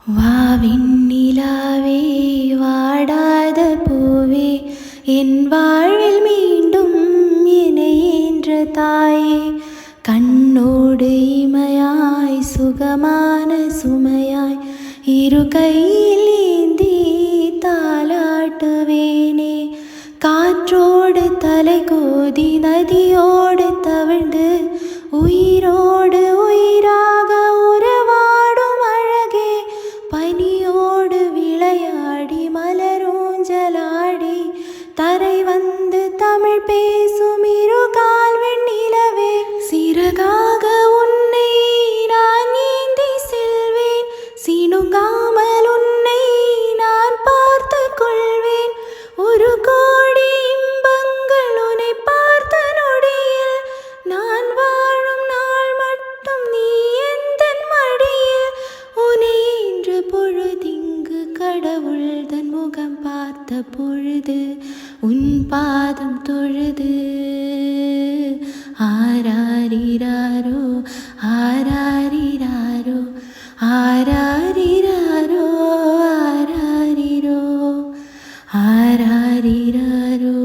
வாவிண்ணிலாவே வாடாத பூவே என் வாழ்வில் மீண்டும் இணையேன்ற தாயே, கண்ணோடு இமையாய் சுகமான சுமையாய் இரு கையில் ஏந்தி தாலாட்டுவேனே. காற்றோடு தலை கோதி நதியோடு தவிழ்ந்து உயிரோடு உயிராக உறவாடும் அழகே, பனியோடு விளையாடி மலரூஞ்சலாடி தரை வந்து தமிழ் பேசும் இரு கால் வெண்ணிலவே, சிறகாக உன்னை நான் ஏந்தி செல்வேன், சிணுங்காமல் உன்னை நான் பார்த்து கொள்வேன். ஒரு கோடி இன்பங்கள் உன்னை பார்த்த நொடியில், நான் வாழும் நாள் மட்டும் நீ எந்தன் மடியில். உன்னை இன்று பொழுதிங்கு கடவுள் தன் முகம் பார்த்த பொழுது உன் பாதம் தொழுது. ஆராரிராரோ ஆராரிராரோ ஆராரிராரோ ஆராரிரோ ஆராரிராரோ.